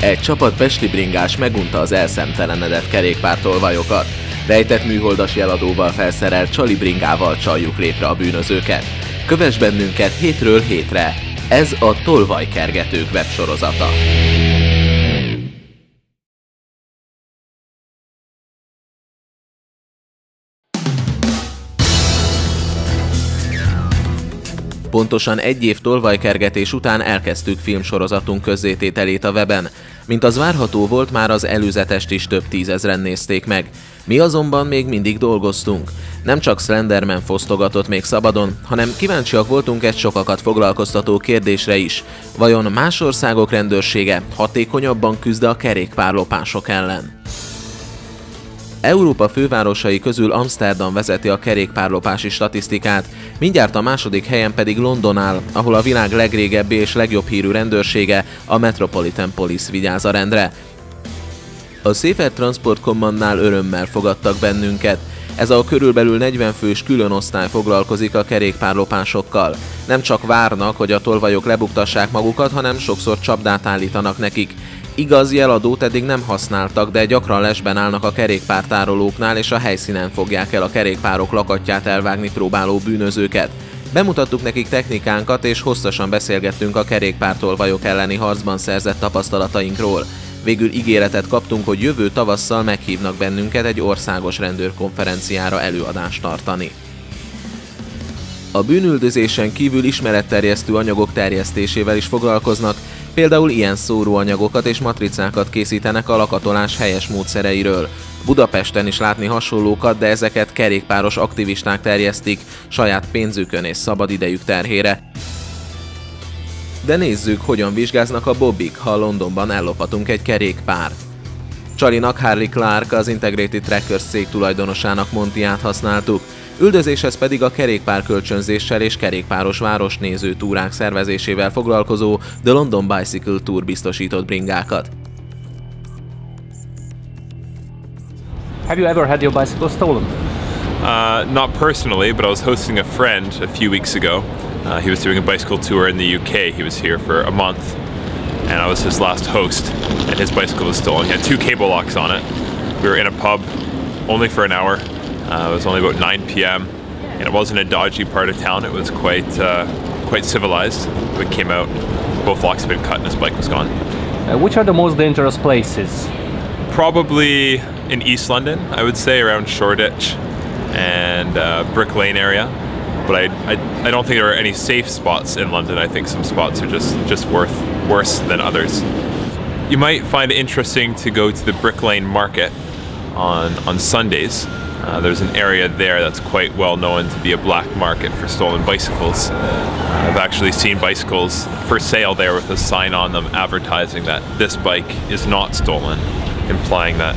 Egy csapat pesti bringás megunta az elszemtelenedett kerékpártolvajokat. Rejtett műholdas jeladóval felszerelt csali bringával csaljuk létre a bűnözőket. Kövess bennünket hétről hétre! Ez a Tolvajkergetők websorozata. Pontosan egy év tolvajkergetés után elkezdtük filmsorozatunk közzétételét a weben. Mint az várható volt, már az előzetest is több tízezren nézték meg. Mi azonban még mindig dolgoztunk. Nem csak Slenderman fosztogatott még szabadon, hanem kíváncsiak voltunk egy sokakat foglalkoztató kérdésre is. Vajon más országok rendőrsége hatékonyabban küzd a kerékpárlopások ellen? Európa fővárosai közül Amszterdam vezeti a kerékpárlopási statisztikát, mindjárt a második helyen pedig London áll, ahol a világ legrégebbi és legjobb hírű rendőrsége, a Metropolitan Police vigyáz a rendre. A Safer Transport Commandnál örömmel fogadtak bennünket. Ez a körülbelül 40 fős külön osztály foglalkozik a kerékpárlopásokkal. Nem csak várnak, hogy a tolvajok lebuktassák magukat, hanem sokszor csapdát állítanak nekik. Igaz, jeladót eddig nem használtak, de gyakran lesben állnak a kerékpártárolóknál, és a helyszínen fogják el a kerékpárok lakatját elvágni próbáló bűnözőket. Bemutattuk nekik technikánkat, és hosszasan beszélgettünk a kerékpártolvajok elleni harcban szerzett tapasztalatainkról. Végül ígéretet kaptunk, hogy jövő tavasszal meghívnak bennünket egy országos rendőrkonferenciára előadást tartani. A bűnüldözésen kívül ismeretterjesztő anyagok terjesztésével is foglalkoznak, például ilyen szóróanyagokat és matricákat készítenek a lakatolás helyes módszereiről. Budapesten is látni hasonlókat, de ezeket kerékpáros aktivisták terjesztik saját pénzükön és szabadidejük terhére. De nézzük, hogyan vizsgáznak a bobbik, ha Londonban ellophatunk egy kerékpárt. Csalinak Harley Clark, az Integrated Trackers cég tulajdonosának Montiát használtuk, üldözéshez pedig a kerékpárkölcsönzéssel és kerékpáros városnéző túrák szervezésével foglalkozó The London Bicycle Tour biztosított bringákat. Have you ever had your bicycle stolen? Not personally, but I was hosting a friend a few weeks ago. He was doing a bicycle tour in the UK. He was here for a month, and I was his last host, and his bicycle was stolen. He had 2 cable locks on it. We were in a pub only for an hour. It was only about 9 p.m. and it wasn't a dodgy part of town. It was quite civilized. We came out, both locks had been cut, and his bike was gone. Which are the most dangerous places? Probably in East London, I would say, around Shoreditch and Brick Lane area. But I don't think there are any safe spots in London. I think some spots are just worse than others. You might find it interesting to go to the Brick Lane market on Sundays. There's an area there that's quite well known to be a black market for stolen bicycles. I've actually seen bicycles for sale there with a sign on them advertising that this bike is not stolen, implying that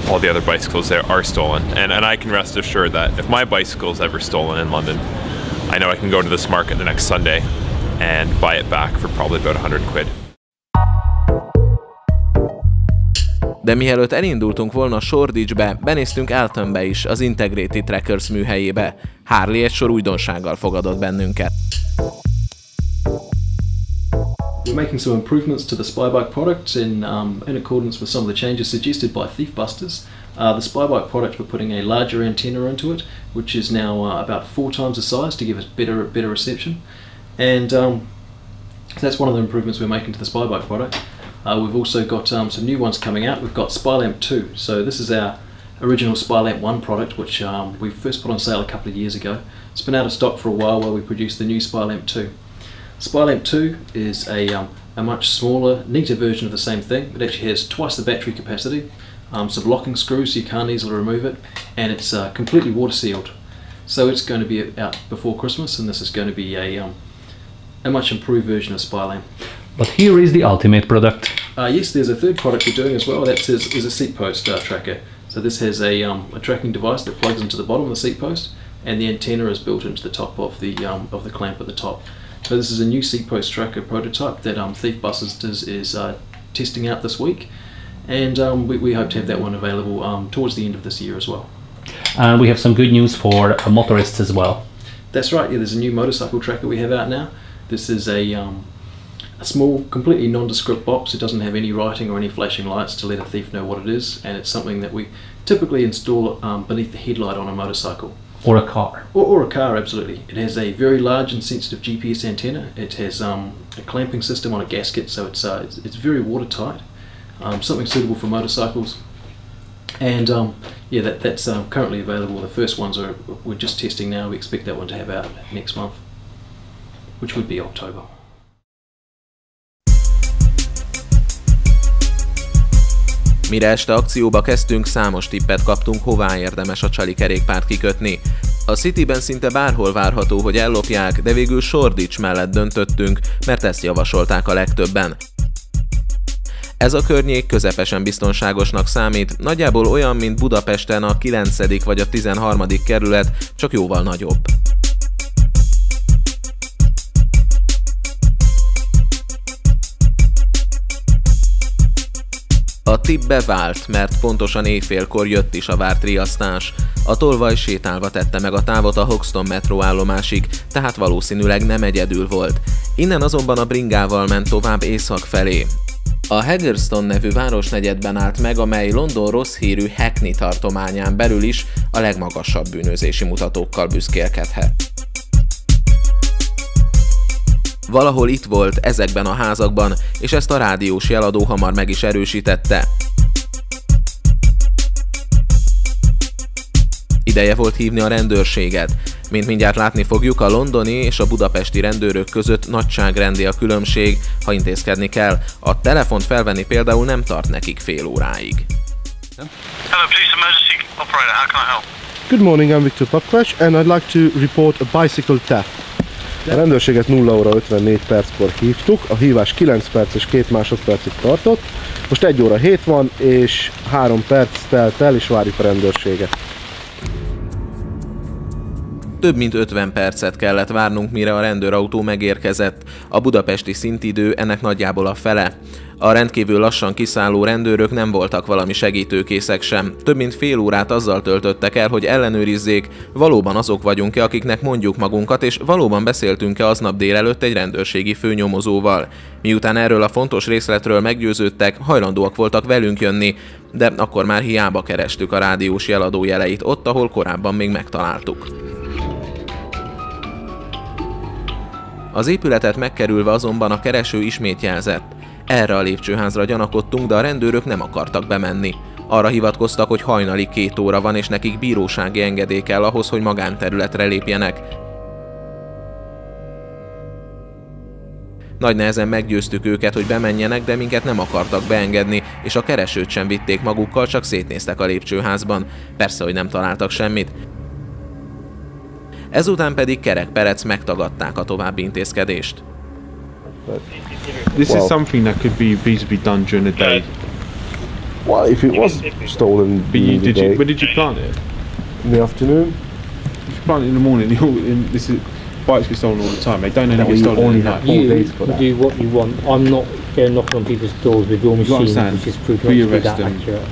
all the other bicycles there are stolen. And I can rest assured that if my bicycle is ever stolen in London, I know I can go to this market the next Sunday and buy it back for probably about 100 quid. De mielőtt elindultunk volna Shoreditchbe, benéztünk Eltonbe is, az Integrated Trackers műhelyébe. Harley egy sor újdonsággal fogadott bennünket. We're making some improvements to the Spybike product in accordance with some of the changes suggested by Thiefbusters. The Spybike product, we're putting a larger antenna into it, which is now about 4 times the size to give it better reception. And so that's one of the improvements we're making to the Spybike product. We've also got some new ones coming out. We've got Spylamp 2. So this is our original Spylamp 1 product, which we first put on sale a couple of years ago. It's been out of stock for a while we produced the new Spylamp 2. Spylamp 2 is a much smaller, neater version of the same thing. It actually has twice the battery capacity, some locking screws so you can't easily remove it, and it's completely water sealed. So it's going to be out before Christmas, and this is going to be a much improved version of Spylamp. But here is the ultimate product. Yes, there's a third product we're doing as well. That is a seat post tracker. So this has a tracking device that plugs into the bottom of the seat post, and the antenna is built into the top of the clamp at the top. So this is a new seat post tracker prototype that Thiefbusters is testing out this week, and we hope to have that one available towards the end of this year as well. And we have some good news for motorists as well. That's right. Yeah, there's a new motorcycle tracker we have out now. This is a a small, completely nondescript box. It doesn't have any writing or any flashing lights to let a thief know what it is, and it's something that we typically install beneath the headlight on a motorcycle. Or a car. Or a car, absolutely. It has a very large and sensitive GPS antenna. It has a clamping system on a gasket, so it's very watertight. Something suitable for motorcycles. And yeah, that's currently available. The first ones we're just testing now. We expect that one to have out next month, which would be October. Mire este akcióba kezdtünk, számos tippet kaptunk, hová érdemes a csali kerékpárt kikötni. A Cityben szinte bárhol várható, hogy ellopják, de végül Shoreditch mellett döntöttünk, mert ezt javasolták a legtöbben. Ez a környék közepesen biztonságosnak számít, nagyjából olyan, mint Budapesten a 9. vagy a 13. kerület, csak jóval nagyobb. A tipp bevált, mert pontosan éjfélkor jött is a várt riasztás. A tolvaj sétálva tette meg a távot a Hoxton metróállomásig, tehát valószínűleg nem egyedül volt. Innen azonban a bringával ment tovább észak felé. A Haggerston nevű városnegyedben állt meg, amely London rossz hírű Hackney tartományán belül is a legmagasabb bűnözési mutatókkal büszkélkedhet. Valahol itt volt, ezekben a házakban, és ezt a rádiós jeladó hamar meg is erősítette. Ideje volt hívni a rendőrséget. Mint mindjárt látni fogjuk, a londoni és a budapesti rendőrök között nagyságrendi a különbség, ha intézkedni kell. A telefont felvenni például nem tart nekik fél óráig. Hello, police emergency operator, how can I help? Good morning, I'm Victor Papkvacs, and I'd like to report a bicycle theft. A rendőrséget 0 óra 54 perckor hívtuk, a hívás 9 perc és 2 másodpercig tartott. Most 1 óra 7 van, és 3 perc telt el, és várjuk a rendőrséget. Több mint 50 percet kellett várnunk, mire a rendőrautó megérkezett. A budapesti szintidő ennek nagyjából a fele. A rendkívül lassan kiszálló rendőrök nem voltak valami segítőkészek sem. Több mint fél órát azzal töltöttek el, hogy ellenőrizzék, valóban azok vagyunk-e, akiknek mondjuk magunkat, és valóban beszéltünk-e aznap délelőtt egy rendőrségi főnyomozóval. Miután erről a fontos részletről meggyőződtek, hajlandóak voltak velünk jönni, de akkor már hiába kerestük a rádiós jeladó jeleit ott, ahol korábban még megtaláltuk. Az épületet megkerülve azonban a kereső ismét jelzett. Erre a lépcsőházra gyanakodtunk, de a rendőrök nem akartak bemenni. Arra hivatkoztak, hogy hajnali 2 óra van, és nekik bírósági engedély kell ahhoz, hogy magánterületre lépjenek. Nagy nehezen meggyőztük őket, hogy bemenjenek, de minket nem akartak beengedni, és a keresőt sem vitték magukkal, csak szétnéztek a lépcsőházban. Persze, hogy nem találtak semmit. Ezután pedig kerek-perec megtagadták a további intézkedést. This is something that could be feasibly done during the day. Well, if it was stolen during the day, when did you plant it? in the afternoon, If you plant it in the morning, this is bikes get stolen all the time. They don't only get stolen only at have night. 4 days for that. You do what you want. I'm not going knocking on people's doors with your machine, understand? which is proved Will not you to be arrest that them? accurate.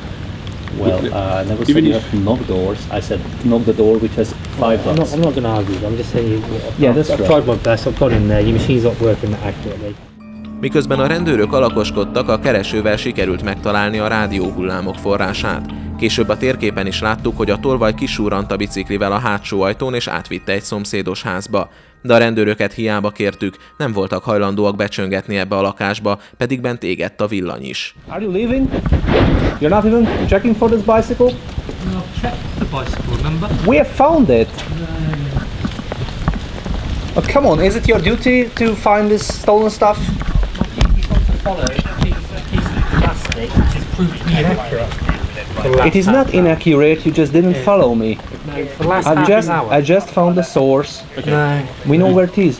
Well, I never Even said you if- have to knock doors. I said knock the door which has 5 bucks. I'm not going to argue. I'm just saying. Yeah, that's I've right. tried my best. I've got in there. Your machine's not working that accurately. Miközben a rendőrök alakoskodtak, a keresővel sikerült megtalálni a rádióhullámok forrását. Később a térképen is láttuk, hogy a tolvaj kisúrrant a biciklivel a hátsó ajtón és átvitte egy szomszédos házba. De a rendőröket hiába kértük, nem voltak hajlandóak becsöngetni ebbe a lakásba, pedig bent égett a villany is. Are you leaving? You're not even checking for this bicycle? No, check the bicycle, remember? We have found it. Oh, come on, is it your duty to find this stolen stuff? It is not inaccurate, you just didn't follow me. For the last half an hour. I just found the source. No. We know where it is.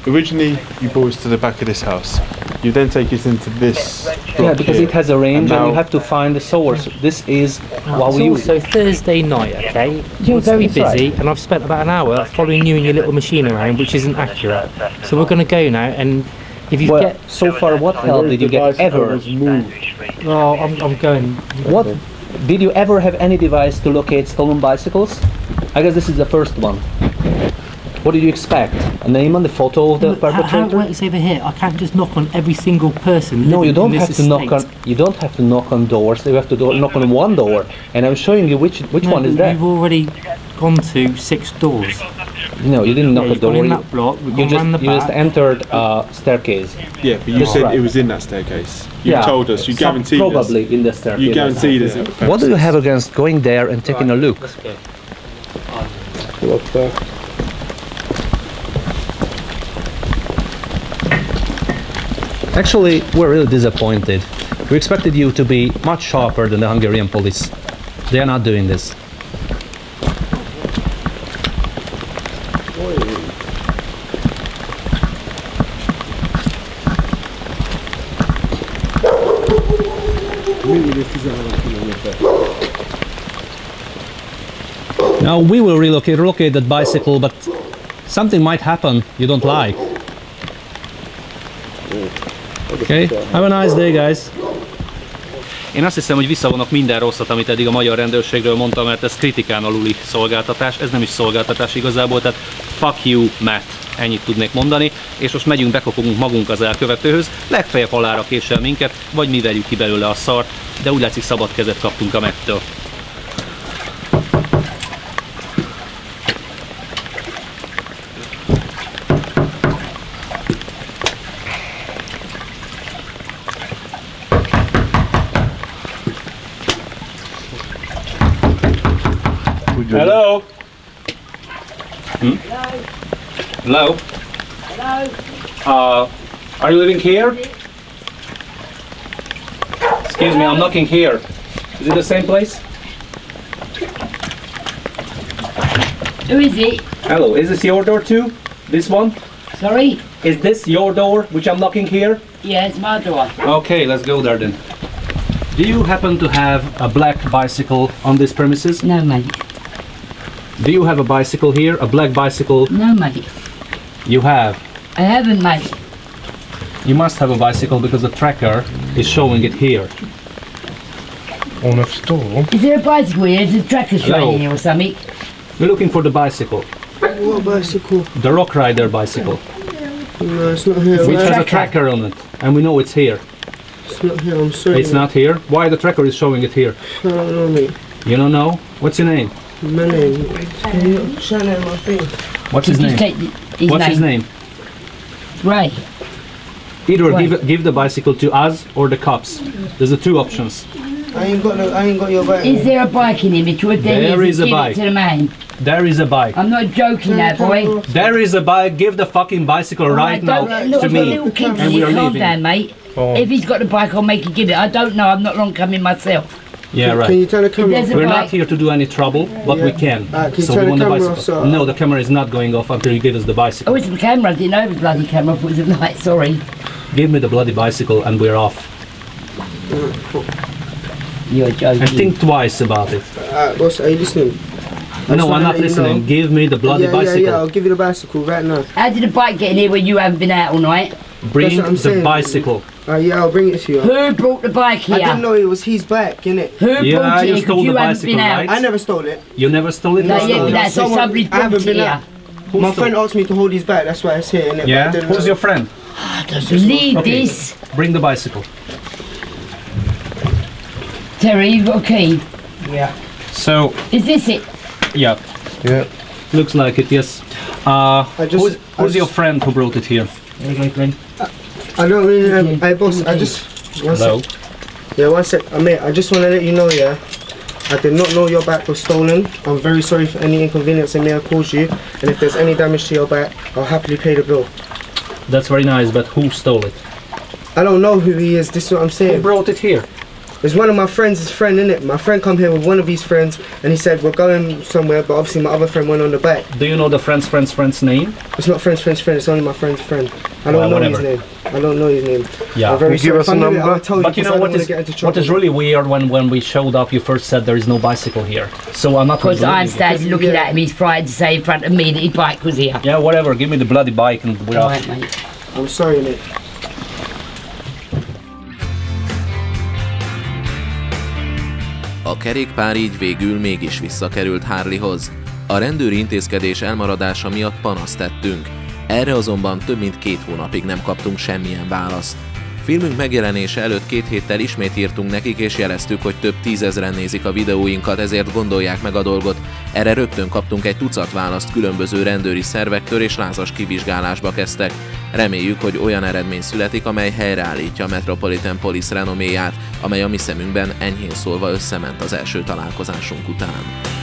Originally, you brought us to the back of this house. You then take us into this block Yeah, because here. it has a range and now- you have to find the source. This is what It's we also Thursday night, okay? You're Yes, very that's right. busy, and I've spent about an hour following you and your little machine around, which isn't accurate. So we're going to go now, and if you Well, get... so far, what help did you get ever? Oh, I'm going... What did you ever have any device to locate stolen bicycles? I guess this is the first one. What did you expect? A name on the photo of the Look, how it perpetrator? works over here, I can't just knock on every single person. No, you living don't in have this to knock estate. on. You don't have to knock on doors. You have to knock on one door, and I'm showing you which No, one is that. We've already gone to 6 doors. No, you didn't knock Yeah, a you've gone door. in that block, we've You gone round the you just back. entered staircase. Yeah, but you That's said right. it was in that staircase. You told us. You guaranteed us. Probably in the staircase. You guaranteed us. What do you have against going there and taking a look? Look there. Actually, we're really disappointed. We expected you to be much sharper than the Hungarian police. They are not doing this. Now we will relocate that bicycle, but something might happen you don't like. Okay, have a nice day, guys. Én azt hiszem, hogy visszavonok minden rosszat, amit eddig a magyar rendőrségről mondtam, mert ez kritikán aluli szolgáltatás, ez nem is szolgáltatás igazából, tehát fuck you, Matt, ennyit tudnék mondani, és most megyünk, bekopogunk magunk az elkövetőhöz, legfeljebb halálra késel minket, vagy mi verjük ki belőle a szart, de úgy látszik szabad kezet kaptunk a Mattől. Hello? Hello? Hello? Are you living here? Excuse me, I'm knocking here. Is it the same place? Who is it? Hello, is this your door too? This one? Sorry? Is this your door, which I'm knocking here? Yeah, it's my door. Okay, let's go there then. Do you happen to have a black bicycle on this premises? No, mate. Do you have a bicycle here, a black bicycle? No, mate. You have. I haven't, mate. You must have a bicycle because the tracker is showing it here. On a store. Is there a bicycle here? Is the tracker Hello. showing here or something? We're looking for the bicycle. What bicycle? The Rock Rider bicycle. No, it's not here. Which has a tracker on it. And we know it's here. It's not here, I'm sorry. It's not here? Why the tracker is showing it here? I don't know, mate. You don't know? What's your name? My name. Shannon, my thing. What's his Just name? take his What's name. his name? Ray. Either Right. give the bicycle to us or the cops. There's the two options. I ain't got your bike. Is there a bike in here? Because There is a give bike. it to the man. There is a bike. I'm not joking now, boy. There is a bike. Give the fucking bicycle right now Look, to I've got me. little kids And we here. are Calm leaving. down, mate. If he's got the bike, I'll make you give it. I don't know. I'm not long coming myself. Yeah, Can right. you turn the camera There's off? a We're bike. not here to do any trouble, but we can. Can you So turn we the want the camera bicycle. off, sir? No, the camera is not going off until you give us the bicycle. Oh, it's the camera. I didn't know it was bloody camera. I thought it was a light. Sorry. Give me the bloody bicycle and we're off. You're joking. And think twice about it. Boss, are you listening? No, I'm not listening. Give me the bloody bicycle. Yeah, I'll give you the bicycle right now. How did the bike get in here when you haven't been out all night? Bring That's what I'm the saying. bicycle. Yeah, I'll bring it to you. Who brought the bike here? I didn't know it was his bike, innit? Who Yeah, brought it you here? stole Because you the haven't bicycle, been out. right? I never stole it. You never stole it? No, No, yeah, stole it. that's so somebody I brought haven't it been here. out. My friend asked me to hold his bike, that's why it's here, innit? Yeah? But I didn't Who's know. your friend? I don't believe Okay. this. Bring the bicycle. Terry, you've got a key. So, Is this it? yeah. Yeah. Looks like it, yes. Who's your friend who brought it here? I don't really, hey boss, I just, one Hello? sec. Yeah, one sec. Mate, I just want to let you know, yeah, I did not know your bike was stolen. I'm very sorry for any inconvenience I may have caused you. And if there's any damage to your bike, I'll happily pay the bill. That's very nice, but who stole it? I don't know who he is, this is what I'm Who saying. brought it here? It's one of my friends' friend, innit? My friend come here with one of his friends and he said we're going somewhere, but obviously my other friend went on the bike. Do you know the friend's name? It's not friend's friend, it's only my friend's friend. I don't Well, know whatever. his name. I don't know his name. Yeah. I'm very Give sorry. us If I a knew it, number. I would tell you, But you because know I don't what want is to get into what trouble. is really weird when we showed up, you first said there is no bicycle here. So I'm not Because gonna I'm believe you. standing looking at him. He's frightened to say in front of me that his bike was here. Yeah, whatever. Give me the bloody bike and we're off. Right, mate. I'm sorry, mate. A kerékpár így végül mégis visszakerült Harleyhoz. A rendőri intézkedés elmaradása miatt panaszt tettünk. Erre azonban több mint 2 hónapig nem kaptunk semmilyen választ. Filmünk megjelenése előtt 2 héttel ismét írtunk nekik, és jeleztük, hogy több 10 000-en nézik a videóinkat, ezért gondolják meg a dolgot. Erre rögtön kaptunk egy tucat választ különböző rendőri szervektől, és lázas kivizsgálásba kezdtek. Reméljük, hogy olyan eredmény születik, amely helyreállítja a Metropolitan Police renoméját, amely a mi szemünkben enyhén szólva összement az első találkozásunk után.